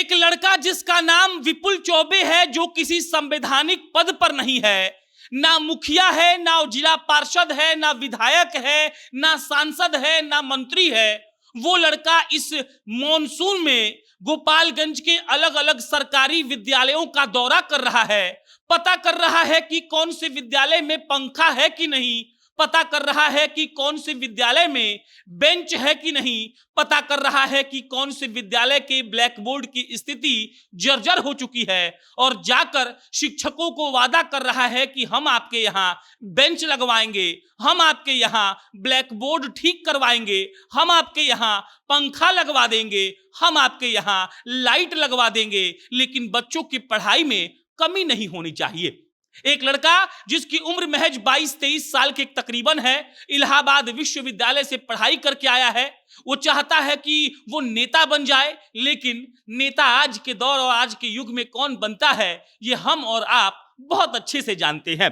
एक लड़का जिसका नाम विपुल चौबे है, जो किसी संवैधानिक पद पर नहीं है, ना मुखिया है, ना जिला पार्षद है, ना विधायक है, ना सांसद है, ना मंत्री है। वो लड़का इस मॉनसून में गोपालगंज के अलग अलग सरकारी विद्यालयों का दौरा कर रहा है, पता कर रहा है कि कौन से विद्यालय में पंखा है कि नहीं, पता कर रहा है कि कौन से विद्यालय में बेंच है कि नहीं, पता कर रहा है कि कौन से विद्यालय के ब्लैक बोर्ड की स्थिति जर्जर हो चुकी है, और जाकर शिक्षकों को वादा कर रहा है कि हम आपके यहाँ बेंच लगवाएंगे, हम आपके यहाँ ब्लैक बोर्ड ठीक करवाएंगे, हम आपके यहाँ पंखा लगवा देंगे, हम आपके यहाँ लाइट लगवा देंगे, लेकिन बच्चों की पढ़ाई में कमी नहीं होनी चाहिए। एक लड़का जिसकी उम्र महज 22-23 साल के तकरीबन है, इलाहाबाद विश्वविद्यालय से पढ़ाई करके आया है। वो चाहता है कि वो नेता बन जाए, लेकिन नेता आज के दौर और आज के युग में कौन बनता है, ये हम और आप बहुत अच्छे से जानते हैं।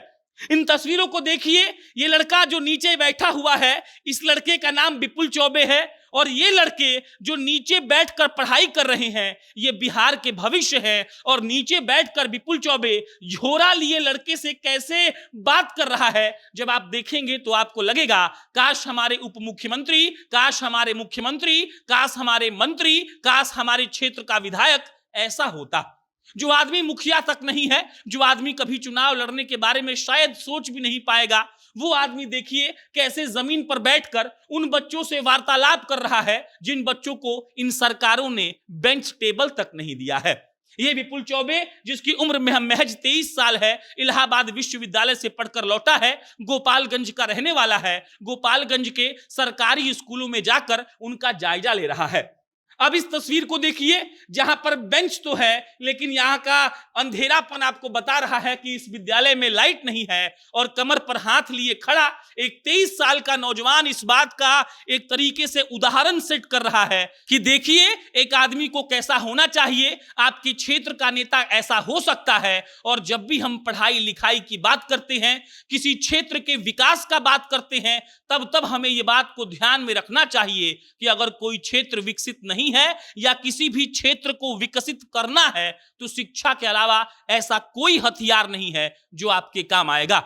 इन तस्वीरों को देखिए, ये लड़का जो नीचे बैठा हुआ है, इस लड़के का नाम विपुल चौबे है, और ये लड़के जो नीचे बैठकर पढ़ाई कर रहे हैं, ये बिहार के भविष्य है। और नीचे बैठकर विपुल चौबे झोरा लिए लड़के से कैसे बात कर रहा है, जब आप देखेंगे तो आपको लगेगा काश हमारे उप मुख्यमंत्री, काश हमारे मुख्यमंत्री, काश हमारे मंत्री, काश हमारे क्षेत्र का विधायक ऐसा होता। जो आदमी मुखिया तक नहीं है, जो आदमी कभी चुनाव लड़ने के बारे में शायद सोच भी नहीं पाएगा, वो आदमी देखिए कैसे जमीन पर बैठकर उन बच्चों से वार्तालाप कर रहा है जिन बच्चों को इन सरकारों ने बेंच टेबल तक नहीं दिया है। ये विपुल चौबे जिसकी उम्र में महज 23 साल है, इलाहाबाद विश्वविद्यालय से पढ़कर लौटा है, गोपालगंज का रहने वाला है, गोपालगंज के सरकारी स्कूलों में जाकर उनका जायजा ले रहा है। अब इस तस्वीर को देखिए, जहां पर बेंच तो है, लेकिन यहां का अंधेरापन आपको बता रहा है कि इस विद्यालय में लाइट नहीं है, और कमर पर हाथ लिए खड़ा एक 23 साल का नौजवान इस बात का एक तरीके से उदाहरण सेट कर रहा है कि देखिए एक आदमी को कैसा होना चाहिए, आपके क्षेत्र का नेता ऐसा हो सकता है। और जब भी हम पढ़ाई लिखाई की बात करते हैं, किसी क्षेत्र के विकास का बात करते हैं, तब हमें यह बात को ध्यान में रखना चाहिए कि अगर कोई क्षेत्र विकसित नहीं है या किसी भी क्षेत्र को विकसित करना है, तो शिक्षा के अलावा ऐसा कोई हथियार नहीं है जो आपके काम आएगा।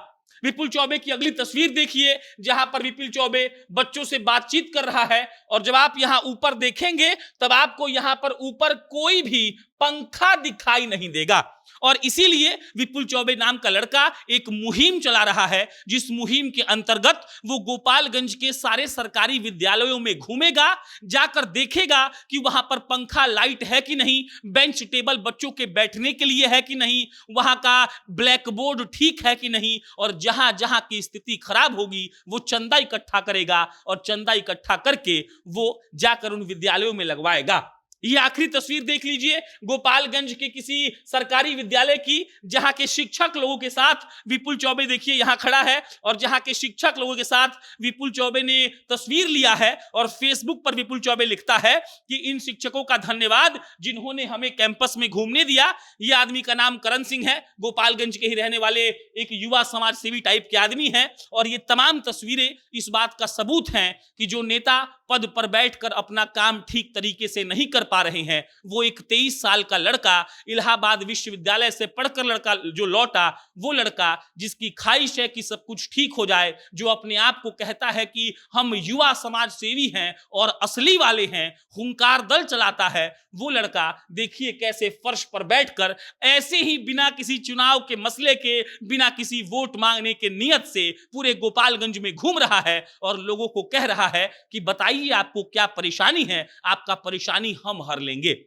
विपुल चौबे की अगली तस्वीर देखिए, जहां पर विपुल चौबे बच्चों से बातचीत कर रहा है, और जब आप यहां ऊपर देखेंगे तब आपको यहां पर ऊपर कोई भी पंखा दिखाई नहीं देगा। और इसीलिए विपुल चौबे नाम का लड़का एक मुहिम चला रहा है, जिस मुहिम के अंतर्गत वो गोपालगंज के सारे सरकारी विद्यालयों में घूमेगा, जाकर देखेगा कि वहां पर पंखा लाइट है कि नहीं, बेंच टेबल बच्चों के बैठने के लिए है कि नहीं, वहां का ब्लैक बोर्ड ठीक है कि नहीं, और जहां जहां की स्थिति खराब होगी वो चंदा इकट्ठा करेगा, और चंदा इकट्ठा करके वो जाकर उन विद्यालयों में लगवाएगा। ये आखिरी तस्वीर देख लीजिए गोपालगंज के किसी सरकारी विद्यालय की, जहां के शिक्षक लोगों के साथ विपुल चौबे देखिए यहां खड़ा है, और जहां के शिक्षक लोगों के साथ विपुल चौबे ने तस्वीर लिया है, और फेसबुक पर विपुल चौबे लिखता है कि इन शिक्षकों का धन्यवाद जिन्होंने हमें कैंपस में घूमने दिया। यह आदमी का नाम करण सिंह है, गोपालगंज के ही रहने वाले एक युवा समाज सेवी टाइप के आदमी हैं, और ये तमाम तस्वीरें इस बात का सबूत हैं कि जो नेता पद पर बैठकर अपना काम ठीक तरीके से नहीं कर पा रहे हैं, वो एक 23 साल का लड़का, इलाहाबाद विश्वविद्यालय से पढ़कर लड़का जो लौटा, वो लड़का जिसकी ख्वाहिश है कि सब कुछ ठीक हो जाए, जो अपने आप को कहता है कि हम युवा समाज सेवी हैं और असली वाले हैं, हुंकार दल चलाता है, वो लड़का देखिए कैसे फर्श पर बैठकर ऐसे ही बिना किसी चुनाव के मसले के, बिना किसी वोट मांगने के नियत से पूरे गोपालगंज में घूम रहा है, और लोगों को कह रहा है कि बताइए आपको क्या परेशानी है, आपका परेशानी हम हर लेंगे।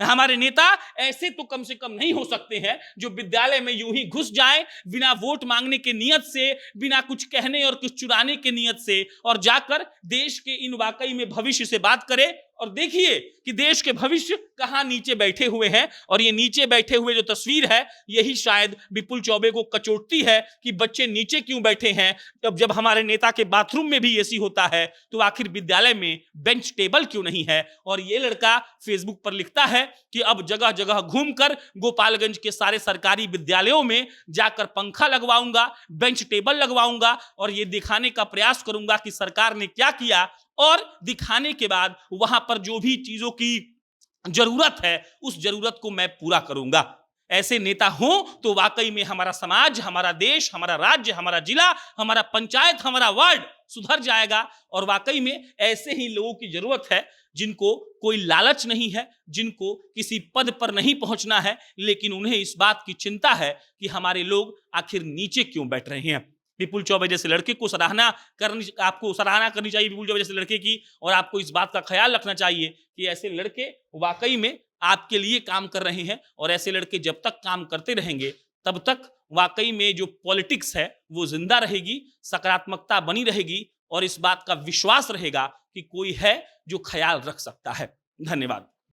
हमारे नेता ऐसे तो कम से कम नहीं हो सकते हैं जो विद्यालय में यूं ही घुस जाएं बिना वोट मांगने के नियत से, बिना कुछ कहने और कुछ चुराने के नियत से, और जाकर देश के इन वाकई में भविष्य से बात करे। और देखिए कि देश के भविष्य कहां नीचे बैठे हुए हैं, और ये नीचे बैठे हुए जो तस्वीर है, यही शायद विपुल चौबे को कचोटती है कि बच्चे नीचे क्यों बैठे हैं। जब हमारे नेता के बाथरूम में भी एसी होता है, तो आखिर विद्यालय में बेंच टेबल क्यों नहीं है। और ये लड़का फेसबुक पर लिखता है कि अब जगह जगह घूमकर गोपालगंज के सारे सरकारी विद्यालयों में जाकर पंखा लगवाऊंगा, बेंच टेबल लगवाऊंगा, और ये दिखाने का प्रयास करूंगा कि सरकार ने क्या किया, और दिखाने के बाद वहां पर जो भी चीजों की जरूरत है उस जरूरत को मैं पूरा करूंगा। ऐसे नेता हो तो वाकई में हमारा समाज, हमारा देश, हमारा राज्य, हमारा जिला, हमारा पंचायत, हमारा वार्ड सुधर जाएगा। और वाकई में ऐसे ही लोगों की जरूरत है जिनको कोई लालच नहीं है, जिनको किसी पद पर नहीं पहुंचना है, लेकिन उन्हें इस बात की चिंता है कि हमारे लोग आखिर नीचे क्यों बैठ रहे हैं। विपुल चौबे जैसे लड़के को आपको सराहना करनी चाहिए, विपुल चौबे जैसे लड़के की। और आपको इस बात का ख्याल रखना चाहिए कि ऐसे लड़के वाकई में आपके लिए काम कर रहे हैं। और ऐसे लड़के जब तक काम करते रहेंगे तब तक वाकई में जो पॉलिटिक्स है वो जिंदा रहेगी, सकारात्मकता बनी रहेगी और इस बात का विश्वास रहेगा कि कोई है जो ख्याल रख सकता है। धन्यवाद।